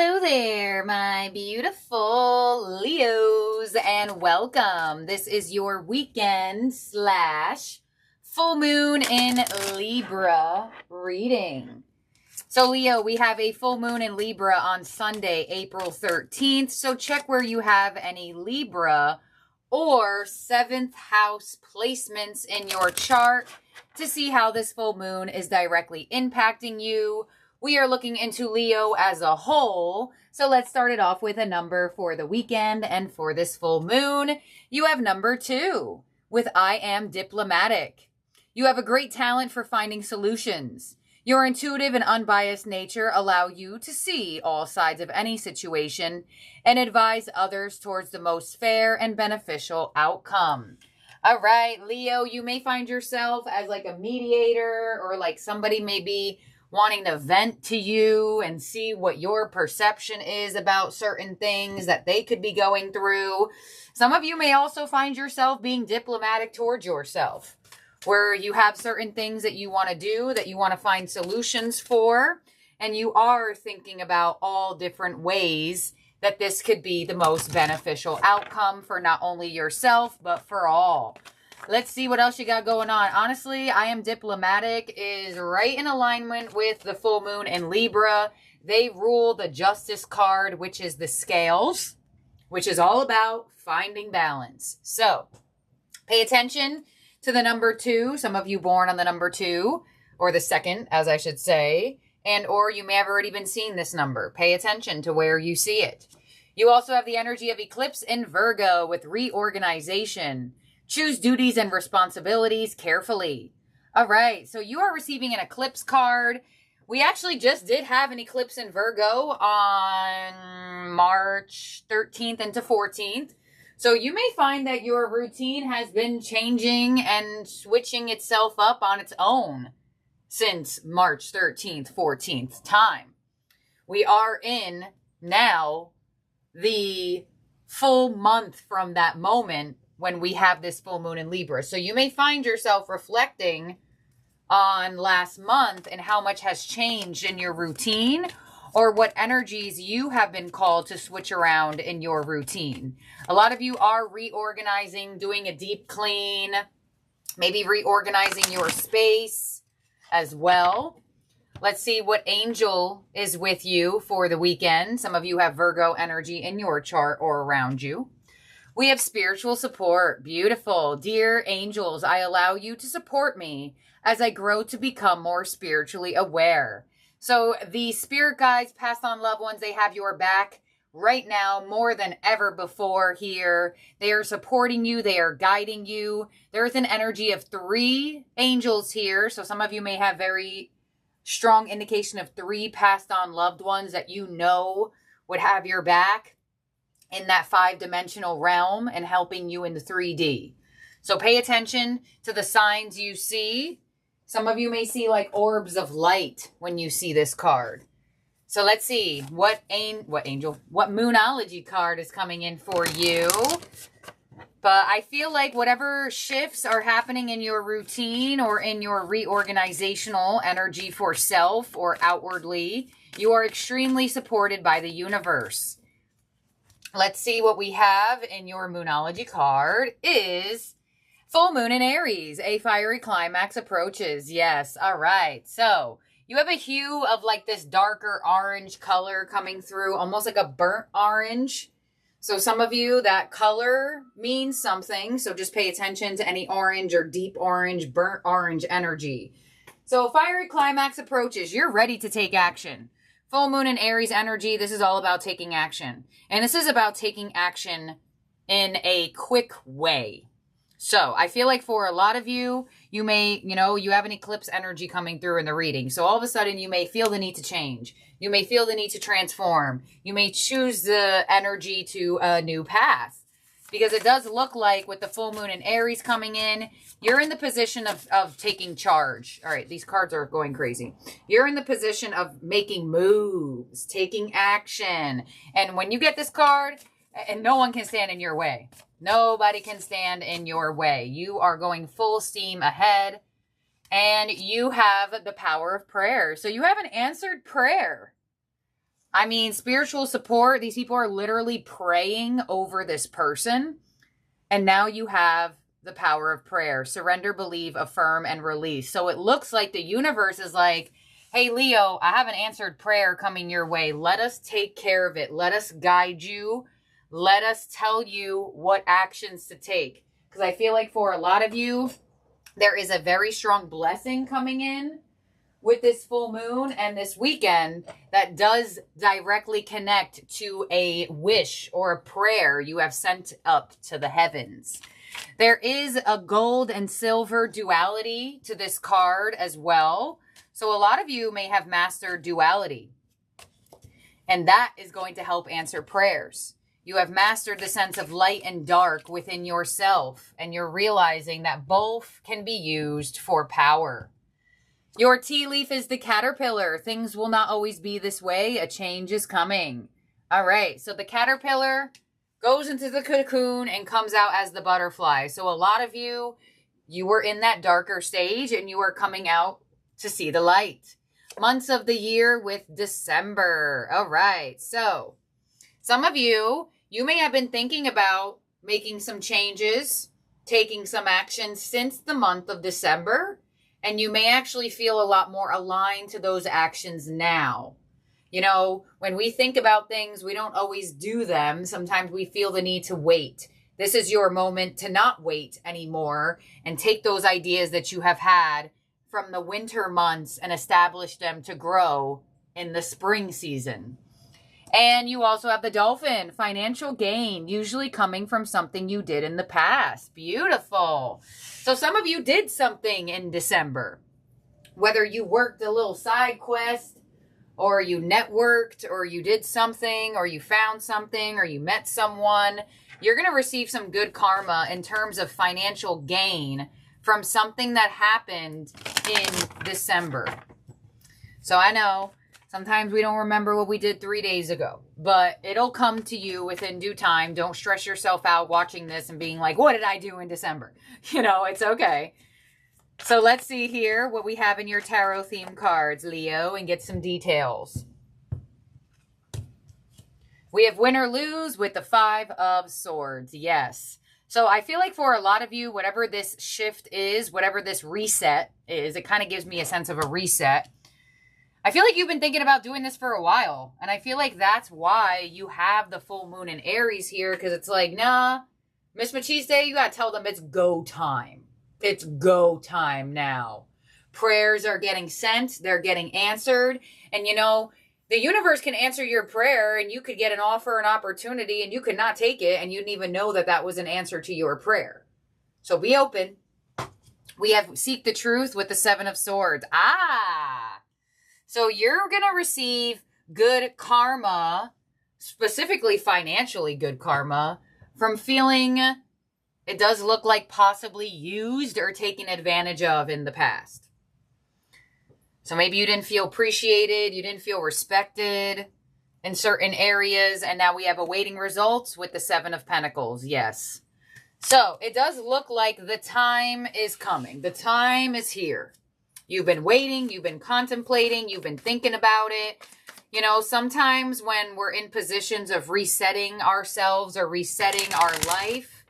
Hello there, my beautiful Leos, and welcome. This is your weekend / full moon in Libra reading. So Leo, we have a full moon in Libra on Sunday, April 13th. So check where you have any Libra or 7th house placements in your chart to see how this full moon is directly impacting you. We are looking into Leo as a whole. So let's start it off with a number for the weekend and for this full moon. You have number 2 with I am diplomatic. You have a great talent for finding solutions. Your intuitive and unbiased nature allow you to see all sides of any situation and advise others towards the most fair and beneficial outcome. All right, Leo, you may find yourself as like a mediator, or like somebody may be wanting to vent to you and see what your perception is about certain things that they could be going through. Some of you may also find yourself being diplomatic towards yourself, where you have certain things that you want to do, that you want to find solutions for, and you are thinking about all different ways that this could be the most beneficial outcome for not only yourself, but for all. Let's see what else you got going on. Honestly, I am diplomatic is right in alignment with the full moon in Libra. They rule the Justice card, which is the scales, which is all about finding balance. So pay attention to the number 2. Some of you born on the number 2, or the 2nd, as I should say, and or you may have already been seeing this number. Pay attention to where you see it. You also have the energy of eclipse in Virgo with reorganization. Choose duties and responsibilities carefully. All right, so you are receiving an eclipse card. We actually just did have an eclipse in Virgo on March 13th into 14th. So you may find that your routine has been changing and switching itself up on its own since March 13th, 14th time. We are in now the full month from that moment when we have this full moon in Libra. So you may find yourself reflecting on last month and how much has changed in your routine, or what energies you have been called to switch around in your routine. A lot of you are reorganizing, doing a deep clean, maybe reorganizing your space as well. Let's see what angel is with you for the weekend. Some of you have Virgo energy in your chart or around you. We have spiritual support. Beautiful. Dear angels, I allow you to support me as I grow to become more spiritually aware. So the spirit guides, passed on loved ones, they have your back right now more than ever before here. They are supporting you. They are guiding you. There's an energy of 3 angels here. So some of you may have very strong indication of 3 passed on loved ones that you know would have your back in that 5-dimensional realm and helping you in the 3D. So pay attention to the signs you see. Some of you may see like orbs of light when you see this card. So let's see what Moonology card is coming in for you. But I feel like whatever shifts are happening in your routine or in your reorganizational energy for self or outwardly, you are extremely supported by the universe. Let's see what we have in your Moonology card is full moon in Aries. A fiery climax approaches. Yes. All right. So you have a hue of like this darker orange color coming through, almost like a burnt orange. So some of you, that color means something. So just pay attention to any orange or deep orange, burnt orange energy. So fiery climax approaches. You're ready to take action. Full moon in Aries energy. This is all about taking action. And this is about taking action in a quick way. So I feel like for a lot of you, you may, you have an eclipse energy coming through in the reading. So all of a sudden you may feel the need to change. You may feel the need to transform. You may choose the energy to a new path. Because it does look like with the full moon in Aries coming in, you're in the position of taking charge. All right, these cards are going crazy. You're in the position of making moves, taking action. And when you get this card, and no one can stand in your way. Nobody can stand in your way. You are going full steam ahead. And you have the power of prayer. So you have an answered prayer. I mean, spiritual support. These people are literally praying over this person. And now you have the power of prayer. Surrender, believe, affirm, and release. So it looks like the universe is like, hey, Leo, I have an answered prayer coming your way. Let us take care of it. Let us guide you. Let us tell you what actions to take. Because I feel like for a lot of you, there is a very strong blessing coming in with this full moon and this weekend that does directly connect to a wish or a prayer you have sent up to the heavens. There is a gold and silver duality to this card as well. So a lot of you may have mastered duality, and that is going to help answer prayers. You have mastered the sense of light and dark within yourself, and you're realizing that both can be used for power. Your tea leaf is the caterpillar. Things will not always be this way. A change is coming. All right. So the caterpillar goes into the cocoon and comes out as the butterfly. So a lot of you, you were in that darker stage and you are coming out to see the light. Months of the year with December. All right. So some of you, you may have been thinking about making some changes, taking some action since the month of December. And you may actually feel a lot more aligned to those actions now. You know, when we think about things, we don't always do them. Sometimes we feel the need to wait. This is your moment to not wait anymore and take those ideas that you have had from the winter months and establish them to grow in the spring season. And you also have the dolphin, financial gain, usually coming from something you did in the past. Beautiful. So some of you did something in December, whether you worked a little side quest or you networked or you did something or you found something or you met someone. You're going to receive some good karma in terms of financial gain from something that happened in December. So I know sometimes we don't remember what we did 3 days ago, but it'll come to you within due time. Don't stress yourself out watching this and being like, what did I do in December? You know, it's okay. So let's see here what we have in your tarot theme cards, Leo, and get some details. We have win or lose with the 5 of Swords. Yes. So I feel like for a lot of you, whatever this shift is, whatever this reset is, it kind of gives me a sense of a reset. I feel like you've been thinking about doing this for a while. And I feel like that's why you have the full moon in Aries here. Because it's like, nah, Miss Machiste, you got to tell them it's go time. It's go time now. Prayers are getting sent. They're getting answered. And you know, the universe can answer your prayer and you could get an offer, an opportunity, and you could not take it. And you didn't even know that that was an answer to your prayer. So be open. We have seek the truth with the 7 of Swords. So you're going to receive good karma, specifically financially good karma, from feeling it does look like possibly used or taken advantage of in the past. So maybe you didn't feel appreciated, you didn't feel respected in certain areas, and now we have awaiting results with the 7 of Pentacles. Yes. So it does look like the time is coming. The time is here. You've been waiting, you've been contemplating, you've been thinking about it. You know, sometimes when we're in positions of resetting ourselves or resetting our life,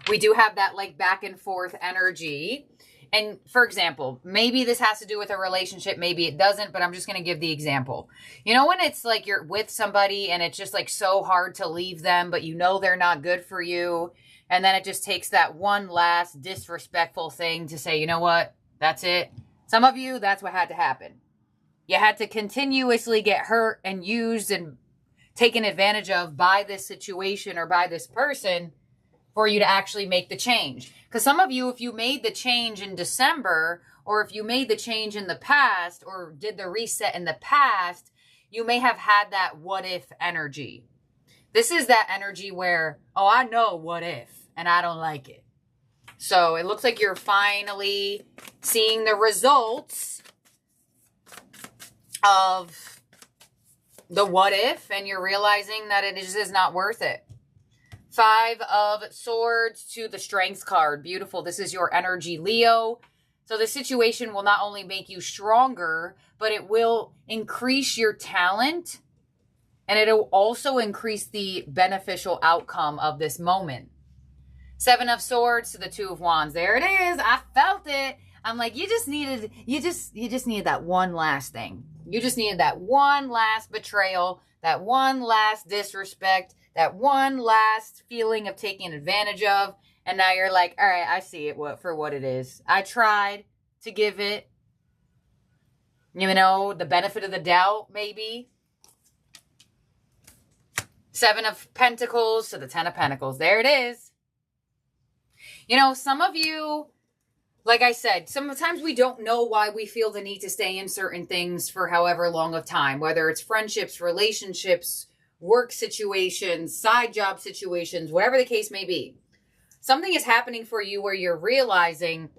we do have that like back and forth energy. And for example, maybe this has to do with a relationship, maybe it doesn't, but I'm just going to give the example. You know, when it's like you're with somebody and it's just like so hard to leave them, but you know they're not good for you. And then it just takes that one last disrespectful thing to say, you know what? That's it. Some of you, that's what had to happen. You had to continuously get hurt and used and taken advantage of by this situation or by this person for you to actually make the change. Because some of you, if you made the change in December, or if you made the change in the past, or did the reset in the past, you may have had that what if energy. This is that energy where, oh, I know what if, and I don't like it. So it looks like you're finally seeing the results of the what if, and you're realizing that it just is not worth it. 5 of Swords to the Strengths card. Beautiful. This is your energy, Leo. So the situation will not only make you stronger, but it will increase your talent, and it'll also increase the beneficial outcome of this moment. 7 of Swords to the 2 of Wands. There it is. I felt it. I'm like, you just needed that one last thing. You just needed that one last betrayal, that one last disrespect, that one last feeling of taking advantage of. And now you're like, all right, I see it for what it is. I tried to give it, the benefit of the doubt, maybe. 7 of Pentacles to the 10 of Pentacles. There it is. Some of you, like I said, sometimes we don't know why we feel the need to stay in certain things for however long of time, whether it's friendships, relationships, work situations, side job situations, whatever the case may be. Something is happening for you where you're realizing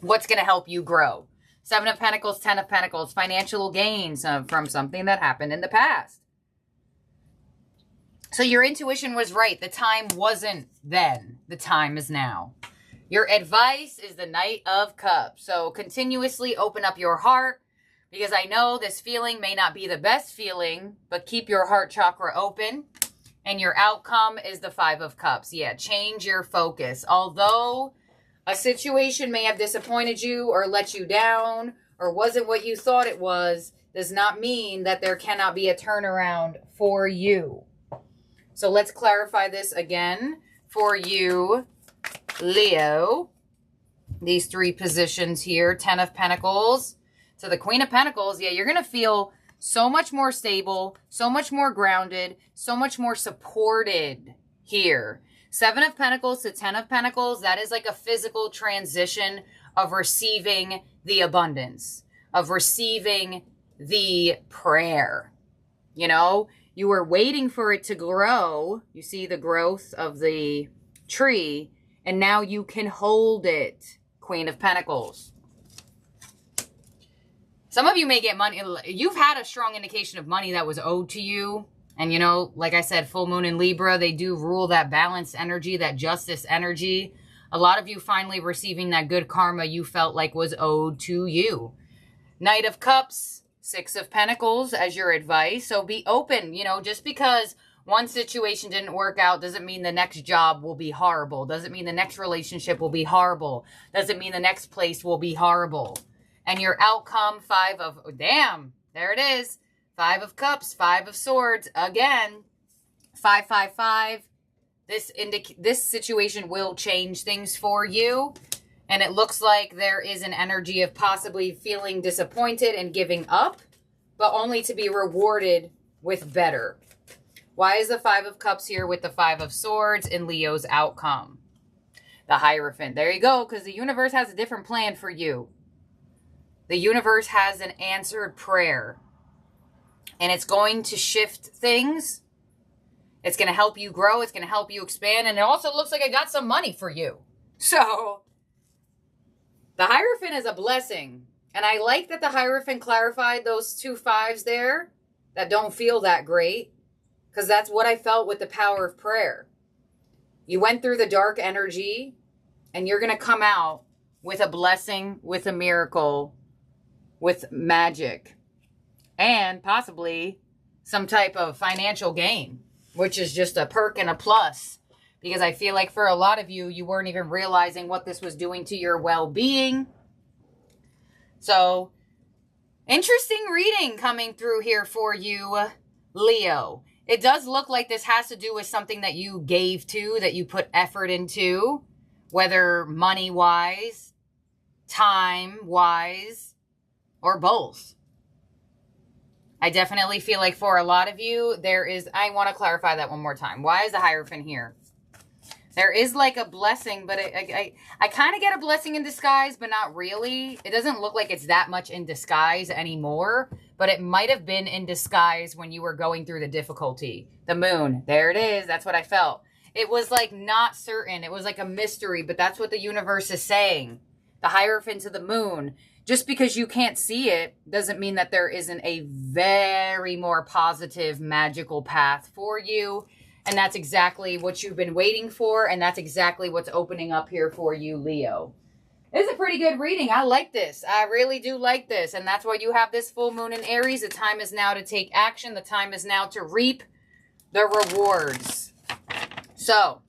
what's going to help you grow. 7 of Pentacles, 10 of Pentacles, financial gains from something that happened in the past. So your intuition was right. The time wasn't then. The time is now. Your advice is the Knight of Cups. So continuously open up your heart, because I know this feeling may not be the best feeling, but keep your heart chakra open. And your outcome is the 5 of Cups. Yeah, change your focus. Although a situation may have disappointed you or let you down or wasn't what you thought it was, does not mean that there cannot be a turnaround for you. So let's clarify this again for you, Leo. These 3 positions here, 10 of Pentacles to the Queen of Pentacles. Yeah, you're going to feel so much more stable, so much more grounded, so much more supported here. 7 of Pentacles to 10 of Pentacles, that is like a physical transition of receiving the abundance, of receiving the prayer. You were waiting for it to grow. You see the growth of the tree, and now you can hold it, Queen of Pentacles. Some of you may get money. You've had a strong indication of money that was owed to you. And, like I said, full moon in Libra, they do rule that balanced energy, that justice energy. A lot of you finally receiving that good karma you felt like was owed to you. Knight of Cups, 6 of Pentacles as your advice. So be open, just because one situation didn't work out doesn't mean the next job will be horrible. Doesn't mean the next relationship will be horrible. Doesn't mean the next place will be horrible. And your outcome, 5 of, damn, there it is. 5 of Cups, 5 of Swords. Again, 5, 5, 5. This situation will change things for you. And it looks like there is an energy of possibly feeling disappointed and giving up, but only to be rewarded with better. Why is the 5 of Cups here with the 5 of Swords in Leo's outcome? The Hierophant. There you go, because the universe has a different plan for you. The universe has an answered prayer. And it's going to shift things. It's going to help you grow. It's going to help you expand. And it also looks like I got some money for you. So the Hierophant is a blessing. And I like that the Hierophant clarified those 2 5s there that don't feel that great. Because that's what I felt with the power of prayer. You went through the dark energy. And you're going to come out with a blessing, with a miracle, with magic. And possibly some type of financial gain, which is just a perk and a plus. Because I feel like for a lot of you, you weren't even realizing what this was doing to your well-being. So, interesting reading coming through here for you, Leo. It does look like this has to do with something that you gave to, that you put effort into, whether money-wise, time-wise, or both. I definitely feel like for a lot of you, I want to clarify that one more time. Why is the Hierophant here? There is like a blessing, but I kind of get a blessing in disguise, but not really. It doesn't look like it's that much in disguise anymore, but it might have been in disguise when you were going through the difficulty. The Moon, there it is. That's what I felt. It was like not certain. It was like a mystery, but that's what the universe is saying. The Hierophant to the Moon. Just because you can't see it doesn't mean that there isn't a very more positive, magical path for you. And that's exactly what you've been waiting for. And that's exactly what's opening up here for you, Leo. It's a pretty good reading. I like this. I really do like this. And that's why you have this full moon in Aries. The time is now to take action. The time is now to reap the rewards. So,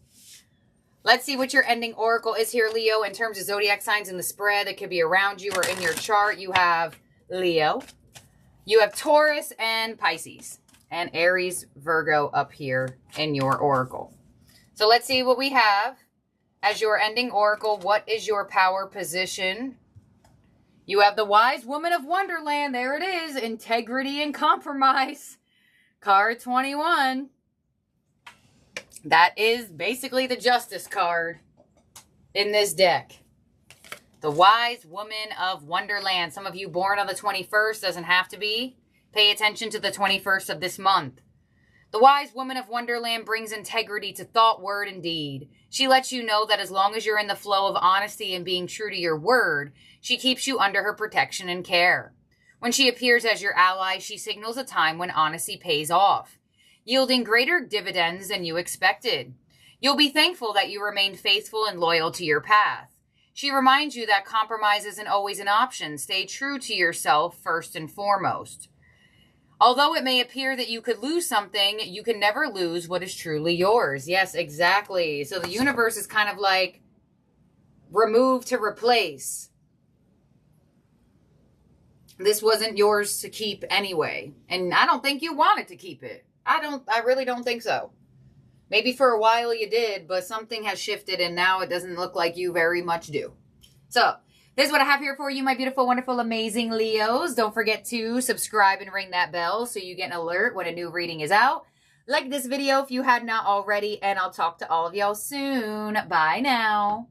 let's see what your ending oracle is here, Leo, in terms of zodiac signs in the spread that could be around you or in your chart. You have Leo, you have Taurus and Pisces, and Aries, Virgo up here in your oracle. So let's see what we have as your ending oracle. What is your power position? You have the Wise Woman of Wonderland. There it is. Integrity and compromise. Card 21. That is basically the Justice card in this deck. The Wise Woman of Wonderland. Some of you born on the 21st, doesn't have to be. Pay attention to the 21st of this month. The Wise Woman of Wonderland brings integrity to thought, word, and deed. She lets you know that as long as you're in the flow of honesty and being true to your word, she keeps you under her protection and care. When she appears as your ally, she signals a time when honesty pays off, yielding greater dividends than you expected. You'll be thankful that you remained faithful and loyal to your path. She reminds you that compromise isn't always an option. Stay true to yourself first and foremost. Although it may appear that you could lose something, you can never lose what is truly yours. Yes, exactly. So the universe is kind of like remove to replace. This wasn't yours to keep anyway. And I don't think you wanted to keep it. I really don't think so. Maybe for a while you did, but something has shifted and now it doesn't look like you very much do. So, this is what I have here for you, my beautiful, wonderful, amazing Leos. Don't forget to subscribe and ring that bell so you get an alert when a new reading is out. Like this video if you had not already, and I'll talk to all of y'all soon. Bye now.